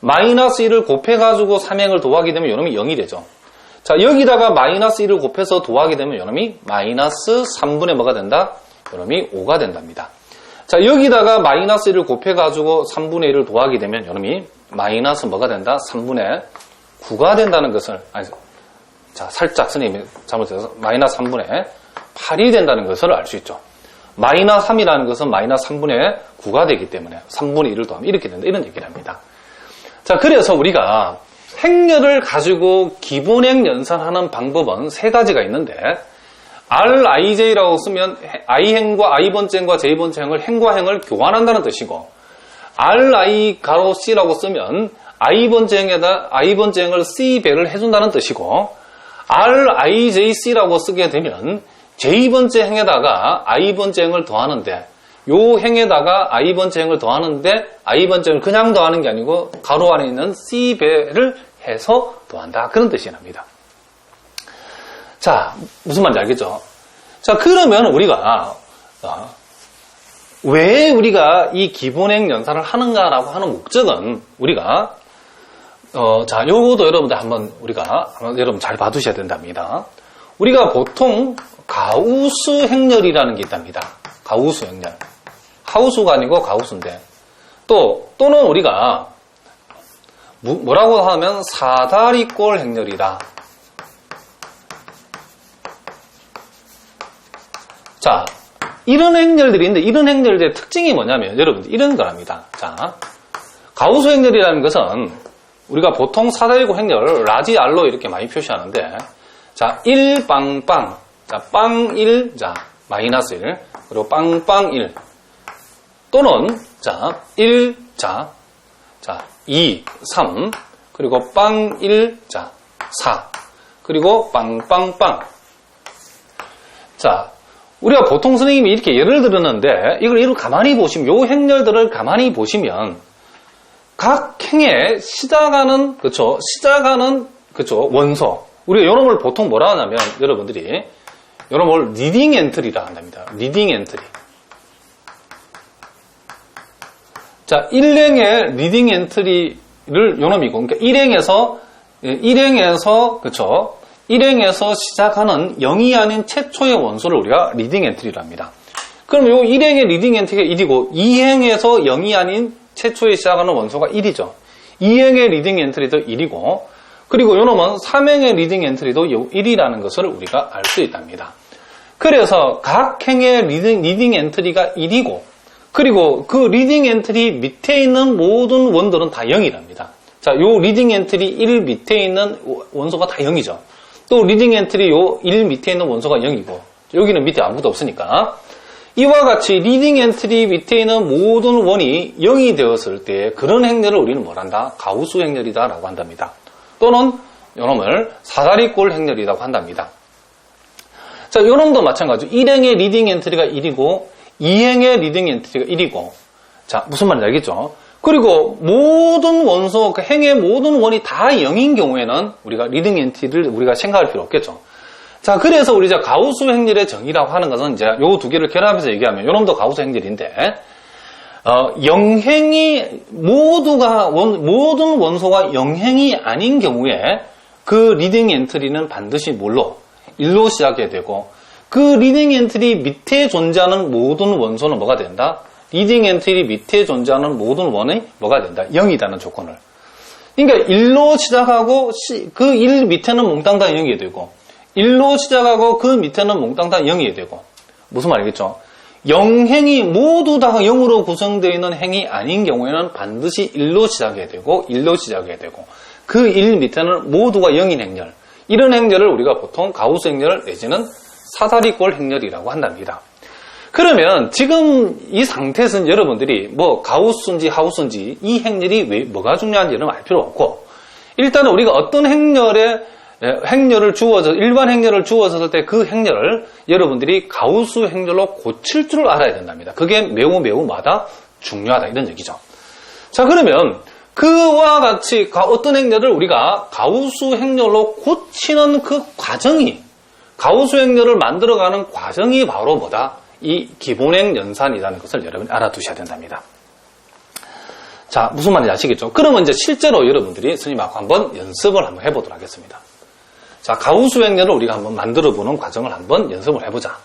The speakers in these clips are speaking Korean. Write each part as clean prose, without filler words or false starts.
마이너스 1을 곱해가지고 3행을 더하게 되면 요놈이 0이 되죠. 자, 여기다가 마이너스 1을 곱해서 더하게 되면 요놈이 마이너스 3분의 뭐가 된다? 요놈이 5가 된답니다. 자, 여기다가 마이너스 1을 곱해가지고 3분의 1을 더하게 되면 요놈이 마이너스 뭐가 된다? 3분의 9가 된다는 것을, 자, 살짝 선생님이 잘못해서 마이너스 3분의 8이 된다는 것을 알 수 있죠. 마이너스 3이라는 것은 마이너스 3분의 9가 되기 때문에 3분의 1을 더하면 이렇게 된다. 이런 얘기를 합니다. 자, 그래서 우리가 행렬을 가지고 기본행 연산하는 방법은 세 가지가 있는데, RIJ라고 쓰면 I행과 I번째행과 J번째 행을 행과 행을 교환한다는 뜻이고, RI 가로 C라고 쓰면 I번째 행을 C배를 해준다는 뜻이고, RIJC라고 쓰게 되면 J번째 행에다가 I번째 행을 더하는데, 요 행에다가 I번째 행을 더하는데, I번째 행을 그냥 더하는 게 아니고 가로 안에 있는 C배를 해서 더한다. 그런 뜻이 납니다. 자, 무슨 말인지 알겠죠? 자, 그러면 우리가 왜 우리가 이 기본행 연산을 하는가라고 하는 목적은 우리가 자, 요것도 여러분들 한번 여러분 잘 봐두셔야 된답니다. 우리가 보통 가우스 행렬이라는 게 있답니다. 가우스 행렬. 하우스가 아니고 가우스인데, 또는 우리가 뭐라고 하면 사다리꼴 행렬이다. 자, 이런 행렬들이 있는데, 이런 행렬들의 특징이 뭐냐면 여러분들 이런 거랍니다. 자, 가우스 행렬이라는 것은 우리가 보통 사다리꼴 행렬을 라지 R로 이렇게 많이 표시하는데, 자, 1 빵빵, 자, 빵 1, 자, 마이너스 1, 그리고 빵빵 1, 또는 자, 1, 자, 2, 3, 그리고 빵 1, 자, 4, 그리고 빵빵빵. 자, 우리가 보통 선생님이 이렇게 예를 들었는데, 이걸 가만히 보시면, 요 행렬들을 가만히 보시면, 각 행에 시작하는 원소. 우리가 요런 걸 보통 뭐라 하냐면, 여러분들이, 요런 걸 리딩 엔트리라 한답니다. 리딩 엔트리. 자, 1행의 리딩 엔트리를 요놈이고, 그러니까 1행에서 시작하는 0이 아닌 최초의 원소를 우리가 리딩 엔트리라 합니다. 그럼 요 1행의 리딩 엔트리가 1이고, 2행에서 0이 아닌 최초에 시작하는 원소가 1이죠. 2행의 리딩 엔트리도 1이고, 그리고 요놈은 3행의 리딩 엔트리도 1이라는 것을 우리가 알 수 있답니다. 그래서 각 행의 리딩 엔트리가 1이고, 그리고 그 리딩 엔트리 밑에 있는 모든 원들은 다 0이랍니다. 자, 요 리딩 엔트리 1 밑에 있는 원소가 다 0이죠. 또 리딩 엔트리 요 1 밑에 있는 원소가 0이고, 여기는 밑에 아무것도 없으니까, 이와 같이 리딩 엔트리 밑에 있는 모든 원이 0이 되었을 때 그런 행렬을 우리는 뭐란다? 가우스 행렬이다 라고 한답니다. 또는 요놈을 사다리꼴 행렬이라고 한답니다. 자, 요놈도 마찬가지로 1행의 리딩 엔트리가 1이고 2행의 리딩 엔트리가 1이고, 자, 무슨 말인지 알겠죠? 그리고 모든 원소, 그 행의 모든 원이 다 0인 경우에는 우리가 리딩 엔트리를 우리가 생각할 필요 없겠죠. 자, 그래서 우리 이제 가우스 행렬의 정의라고 하는 것은 이제 요 두 개를 결합해서 얘기하면 요놈도 가우스 행렬인데, 0행이 모든 원소가 0행이 아닌 경우에 그 리딩 엔트리는 반드시 뭘로? 1로 시작해야 되고, 그 리딩 엔트리 밑에 존재하는 모든 원소는 뭐가 된다? 리딩 엔트리 밑에 존재하는 모든 원이 뭐가 된다? 0이라는 조건을. 그러니까 1로 시작하고 그 1 밑에는 몽땅 다 0이 되고, 1로 시작하고 그 밑에는 몽땅 다 0이 되고, 무슨 말이겠죠? 0행이 모두 다 0으로 구성되어 있는 행이 아닌 경우에는 반드시 1로 시작해야 되고, 1로 시작해야 되고, 그 1 밑에는 모두가 0인 행렬. 이런 행렬을 우리가 보통 가우스 행렬 내지는 사다리꼴 행렬이라고 한답니다. 그러면 지금 이 상태에서는 여러분들이 뭐 가우스인지 하우스인지 이 행렬이 뭐가 중요한지는 알 필요 없고, 일단은 우리가 어떤 행렬을 주어져, 일반 행렬을 주어졌을 때 그 행렬을 여러분들이 가우스 행렬로 고칠 줄 알아야 된답니다. 그게 매우 중요하다, 이런 얘기죠. 자, 그러면 그와 같이 어떤 행렬을 우리가 가우스 행렬로 고치는 그 과정이, 가우스 행렬을 만들어가는 과정이 바로 뭐다? 이 기본행 연산이라는 것을 여러분이 알아두셔야 된답니다. 자, 무슨 말인지 아시겠죠? 그러면 이제 실제로 여러분들이 스님하고 한번 연습을 한번 해보도록 하겠습니다. 자, 가우스 행렬을 우리가 한번 만들어보는 과정을 한번 연습을 해보자.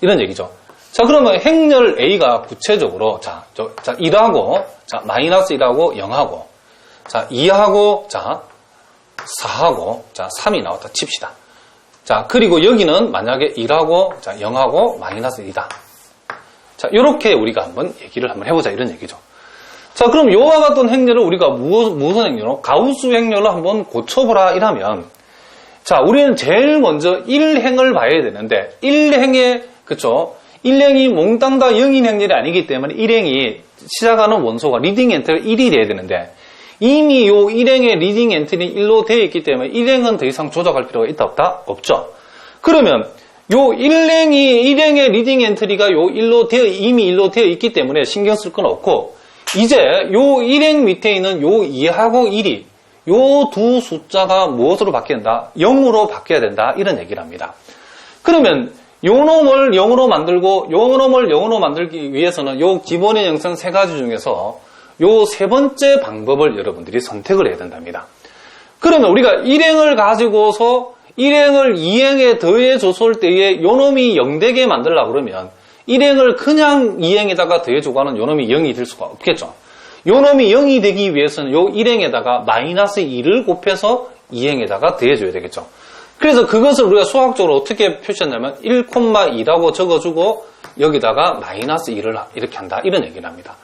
이런 얘기죠. 자, 그러면 행렬 A가 구체적으로, 자, 1하고, 자, 마이너스 1하고 0하고, 자, 2하고, 자, 4하고, 자, 3이 나왔다 칩시다. 자, 그리고 여기는 만약에 1하고, 자, 0하고, 마이너스 1이다. 자, 요렇게 우리가 한번 얘기를 한번 해보자. 이런 얘기죠. 자, 그럼 요와 같은 행렬을 우리가 무슨 행렬로? 가우스 행렬로 한번 고쳐보라. 이라면, 자, 우리는 제일 먼저 1행을 봐야 되는데, 1행에, 그쵸? 1행이 몽땅 다 0인 행렬이 아니기 때문에 1행이 시작하는 원소가 리딩 엔트리가 1이 돼야 되는데, 이미 요 1행의 리딩 엔트리 1로 되어 있기 때문에 1행은 더 이상 조작할 필요가 있다 없다? 없죠. 그러면 요 1행의 리딩 엔트리가 요 1로 이미 1로 되어 있기 때문에 신경 쓸 건 없고, 이제 요 1행 밑에 있는 요 2하고 1이 요 두 숫자가 무엇으로 바뀌어야 된다? 0으로 바뀌어야 된다. 이런 얘기를 합니다. 그러면 요 놈을 0으로 만들고 요 놈을 0으로 만들기 위해서는 요 기본의 영상 세 가지 중에서 요 세 번째 방법을 여러분들이 선택을 해야 된답니다. 그러면 우리가 1행을 가지고서 1행을 2행에 더해 줬을 때에 요 놈이 0되게 만들려고 그러면 1행을 그냥 2행에다가 더해주고 하는 요 놈이 0이 될 수가 없겠죠. 요 놈이 0이 되기 위해서는 요 1행에다가 마이너스 2를 곱해서 2행에다가 더해줘야 되겠죠. 그래서 그것을 우리가 수학적으로 어떻게 표시했냐면 1,2라고 적어주고 여기다가 마이너스 2를 이렇게 한다. 이런 얘기를 합니다.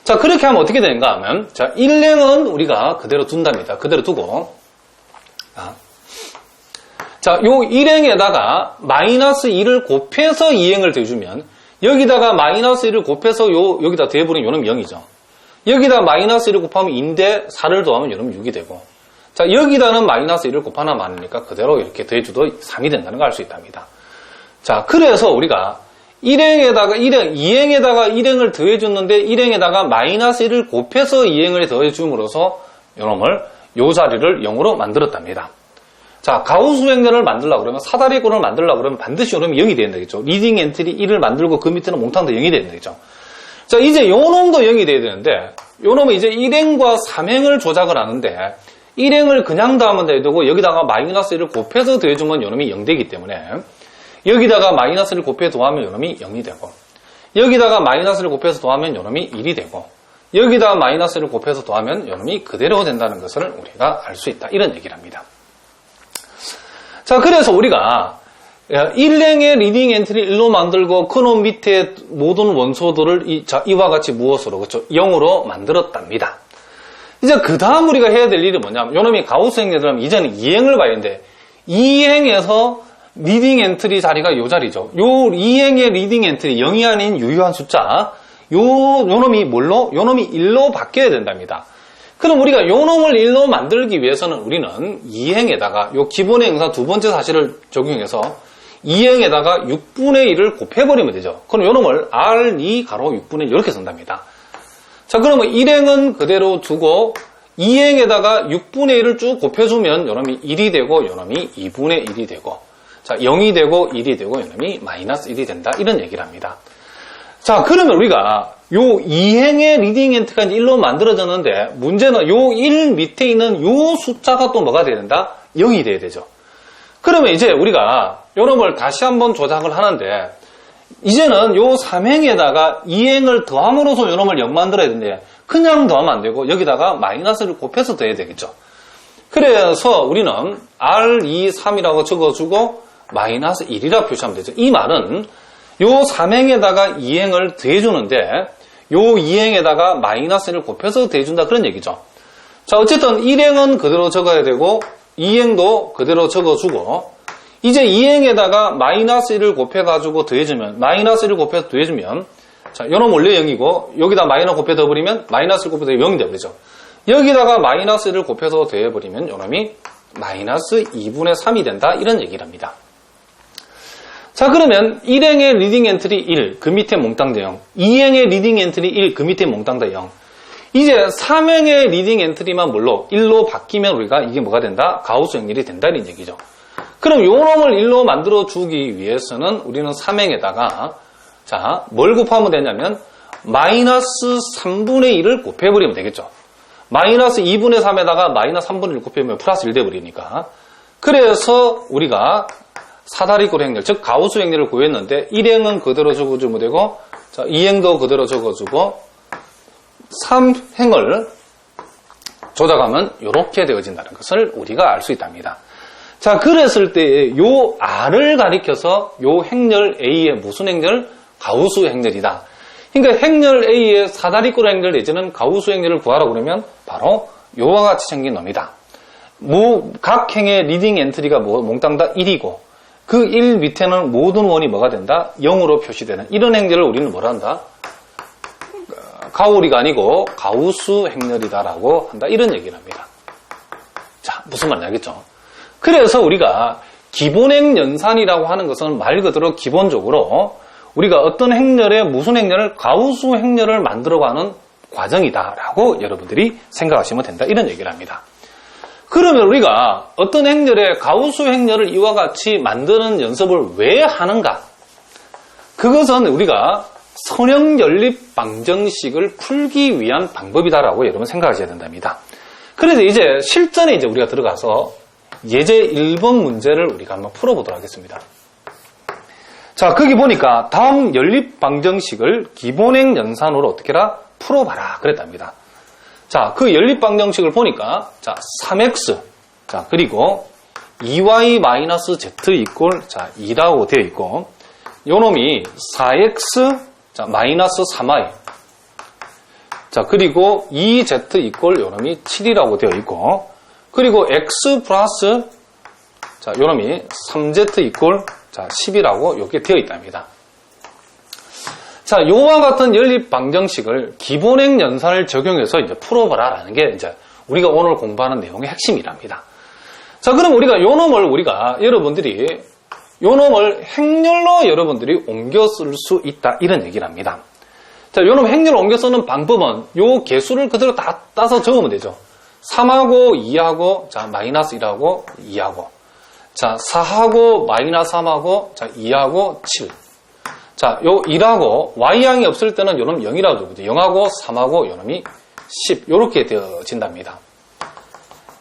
자, 그렇게 하면 어떻게 되는가 하면, 자, 1행은 우리가 그대로 둔답니다. 그대로 두고, 자, 요 1행에다가 마이너스 2를 곱해서 2행을 더해주면, 여기다가 마이너스 1을 곱해서 여기다 더해버리면 요놈이 0이죠. 여기다 마이너스 1을 곱하면 2인데 4를 더하면 요놈이 6이 되고, 자, 여기다는 마이너스 1을 곱하나 마니까 그대로 이렇게 더해줘도 3이 된다는 걸 알 수 있답니다. 자, 그래서 우리가 2행에다가 1행을 더해줬는데 1행에다가 마이너스 1을 곱해서 2행을 더해줌으로써 요놈을 요 자리를 0으로 만들었답니다. 자, 가우스 행렬을 만들려고 그러면 사다리꼴을 만들려고 그러면 반드시 요놈이 0이 돼야 되겠죠. 리딩 엔트리 1을 만들고 그 밑에는 몽땅 다 0이 돼야 되겠죠. 자, 이제 요놈도 0이 돼야 되는데 요놈은 이제 1행과 3행을 조작을 하는데 1행을 그냥 더하면 되고 여기다가 마이너스 1을 곱해서 더해주면 요놈이 0 되기 때문에 여기다가 마이너스를 곱해서 더하면 요놈이 0이 되고 여기다가 마이너스를 곱해서 더하면 요놈이 1이 되고 여기다가 마이너스를 곱해서 더하면 요놈이 그대로 된다는 것을 우리가 알 수 있다. 이런 얘기를 합니다. 자, 그래서 우리가 1행의 리딩 엔트리 1로 만들고 그놈 밑에 모든 원소들을 이와 같이 무엇으로? 그렇죠? 0으로 만들었답니다. 이제 그 다음 우리가 해야 될 일이 뭐냐면 요놈이 가우스 행렬이라면 이제는 2행을 봐야 되는데 2행에서 리딩 엔트리 자리가 요 자리죠. 요 2행의 리딩 엔트리 0이 아닌 유효한 숫자 요놈이 뭘로? 요놈이 1로 바뀌어야 된답니다. 그럼 우리가 요놈을 1로 만들기 위해서는 우리는 2행에다가 요 기본의 영상 두 번째 사실을 적용해서 2행에다가 6분의 1을 곱해버리면 되죠. 그럼 요놈을 R2 가로 6분의 1 이렇게 쓴답니다. 자, 그러면 1행은 그대로 두고 2행에다가 6분의 1을 쭉 곱해주면 요놈이 1이 되고 요놈이 2분의 1이 되고 자, 0이 되고 1이 되고 요놈이 마이너스 1이 된다. 이런 얘기를 합니다. 자, 그러면 우리가 요 2행의 리딩 엔트리가 1로 만들어졌는데 문제는 요 1 밑에 있는 요 숫자가 또 뭐가 돼야 된다? 0이 돼야 되죠. 그러면 이제 우리가 요놈을 다시 한번 조작을 하는데 이제는 요 3행에다가 2행을 더함으로써 요놈을 0 만들어야 되는데 그냥 더하면 안 되고 여기다가 마이너스를 곱해서 더해야 되겠죠. 그래서 우리는 R2, 3이라고 적어주고 마이너스 1이라고 표시하면 되죠. 이 말은 요 3행에다가 2행을 더해주는데 요 2행에다가 마이너스를 곱해서 더해준다 그런 얘기죠. 자, 어쨌든 1행은 그대로 적어야 되고 2행도 그대로 적어주고 이제 2행에다가 마이너스 1을 곱해가지고 더해주면 마이너스 1을 곱해서 더해주면 자, 요놈 원래 0이고 여기다 마이너스 곱해 더해버리면 마이너스를 곱해서 0이 되버리죠. 여기다가 마이너스 1을 곱해서 더해버리면 요놈이 마이너스 2분의 3이 된다 이런 얘기를 합니다. 자, 그러면 1행의 리딩 엔트리 1, 그 밑에 몽땅 다 0. 2행의 리딩 엔트리 1, 그 밑에 몽땅 다 0. 이제 3행의 리딩 엔트리만 뭘로? 1로 바뀌면 우리가 이게 뭐가 된다? 가우스 행렬이 된다 이런 얘기죠. 그럼 요 놈을 1로 만들어주기 위해서는 우리는 3행에다가 자, 뭘 곱하면 되냐면 마이너스 3분의 1을 곱해버리면 되겠죠. 마이너스 2분의 3에다가 마이너스 3분의 1 곱해보면 플러스 1 돼버리니까. 그래서 우리가 사다리꼴 행렬, 즉 가우스 행렬을 구했는데 1행은 그대로 적어주면 되고, 자, 2행도 그대로 적어주고 3행을 조작하면 이렇게 되어진다는 것을 우리가 알 수 있답니다. 자, 그랬을 때 요 R을 가리켜서 요 행렬 A의 무슨 행렬? 가우스 행렬이다. 그러니까 행렬 A의 사다리꼴 행렬 내지는 가우스 행렬을 구하라고 그러면 바로 요와 같이 생긴 놈이다. 각 행의 리딩 엔트리가 몽땅 다 1이고 그 1 밑에는 모든 원이 뭐가 된다? 0으로 표시되는 이런 행렬을 우리는 뭐라 한다? 가오리가 아니고 가우스 행렬이다라고 한다. 이런 얘기를 합니다. 자, 무슨 말인지 알겠죠? 그래서 우리가 기본행 연산이라고 하는 것은 말 그대로 기본적으로 우리가 어떤 행렬에 무슨 행렬을 가우스 행렬을 만들어가는 과정이다라고 여러분들이 생각하시면 된다. 이런 얘기를 합니다. 그러면 우리가 어떤 행렬에 가우스 행렬을 이와 같이 만드는 연습을 왜 하는가? 그것은 우리가 선형-연립 방정식을 풀기 위한 방법이다라고 여러분 생각하셔야 된답니다. 그래서 이제 실전에 이제 우리가 들어가서 예제 1번 문제를 우리가 한번 풀어보도록 하겠습니다. 자, 거기 보니까 다음 연립 방정식을 기본행 연산으로 어떻게 해라? 풀어봐라. 그랬답니다. 자, 그 연립 방정식을 보니까, 자, 3x. 자, 그리고 2y-z 이꼴, 자, 2라고 되어 있고, 요 놈이 4x, 자, 마이너스 3y. 자, 그리고 2z 이꼴 요 놈이 7이라고 되어 있고, 그리고 x 플러스, 자, 요 놈이 3z 이꼴, 자, 10이라고 이렇게 되어 있답니다. 자, 요와 같은 연립 방정식을 기본행 연산을 적용해서 이제 풀어보라라는 게 이제 우리가 오늘 공부하는 내용의 핵심이랍니다. 자, 그럼 우리가 요 놈을 여러분들이 요 놈을 행렬로 여러분들이 옮겨 쓸 수 있다. 이런 얘기를 합니다. 자, 요 놈 행렬로 옮겨 쓰는 방법은 요 개수를 그대로 다 따서 적으면 되죠. 3하고 2하고, 자, 마이너스 1하고 2하고. 자, 4하고 마이너스 3하고, 자, 2하고 7. 자, 요 1하고 y양이 없을 때는 요놈 0이라고 적죠. 0하고 3하고 요놈이 10. 요렇게 되어진답니다.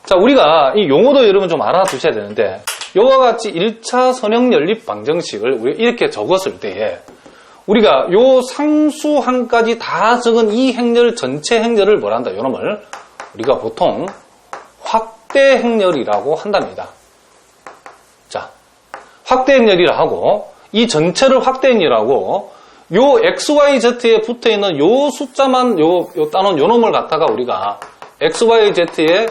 자, 우리가 이 용어도 여러분 좀 알아두셔야 되는데, 요와 같이 1차 선형-연립 방정식을 우리가 이렇게 적었을 때에 우리가 요 상수항까지 다 적은 이 행렬 전체 행렬을 뭐라 한다? 요놈을 우리가 보통 확대 행렬이라고 한답니다. 자, 확대 행렬이라 하고 이 전체를 확대 행렬하고 요 XYZ에 붙어 있는 요 숫자만 요 따놓은 요 놈을 갖다가 우리가 XYZ의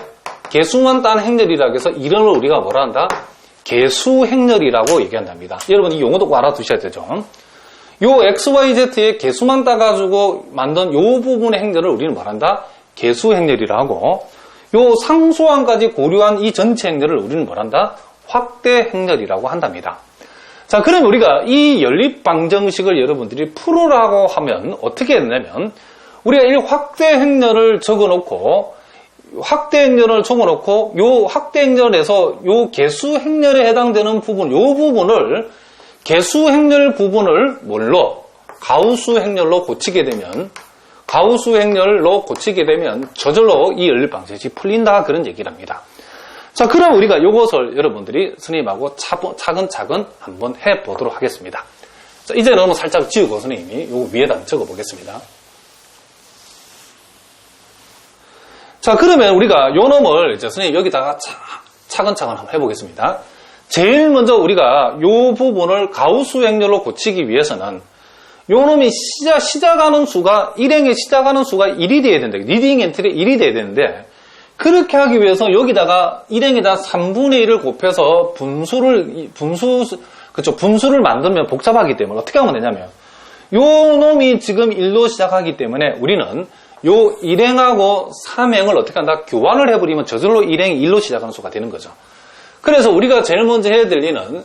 개수만 딴 행렬이라고 해서 이름을 우리가 뭐라 한다? 개수 행렬이라고 얘기한답니다. 여러분 이 용어도 꼭 알아두셔야 되죠. 요 XYZ의 개수만 따가지고 만든 요 부분의 행렬을 우리는 뭐란다? 개수 행렬이라 하고 요 상수항까지 고려한 이 전체 행렬을 우리는 뭐란다? 확대 행렬이라고 한답니다. 자, 그럼 우리가 이 연립 방정식을 여러분들이 풀으라고 하면 어떻게 했냐면 우리가 이 확대 행렬을 적어놓고 요 확대 행렬에서 요 개수 행렬에 해당되는 부분, 요 부분을 개수 행렬 부분을 뭘로? 가우스 행렬로 고치게 되면 저절로 이 연립 방정식이 풀린다 그런 얘기를 합니다. 자, 그럼 우리가 요것을 여러분들이 선생님하고 차근차근 한번 해보도록 하겠습니다. 자, 이제 너무 살짝 지우고 선생님이 요거 위에다 적어보겠습니다. 자, 그러면 우리가 요 놈을 이제 선생님 여기다가 차근차근 한번 해보겠습니다. 제일 먼저 우리가 요 부분을 가우스 행렬로 고치기 위해서는 요 놈이 시작하는 수가, 1행에 시작하는 수가 1이 돼야 된다. 리딩 엔트리 1이 돼야 되는데, 그렇게 하기 위해서 여기다가 1행에다 3분의 1을 곱해서 분수를 만들면 복잡하기 때문에 어떻게 하면 되냐면, 요 놈이 지금 1로 시작하기 때문에 우리는 요 1행하고 3행을 어떻게 한다? 교환을 해버리면 저절로 1행이 1로 시작하는 수가 되는 거죠. 그래서 우리가 제일 먼저 해야 될 일은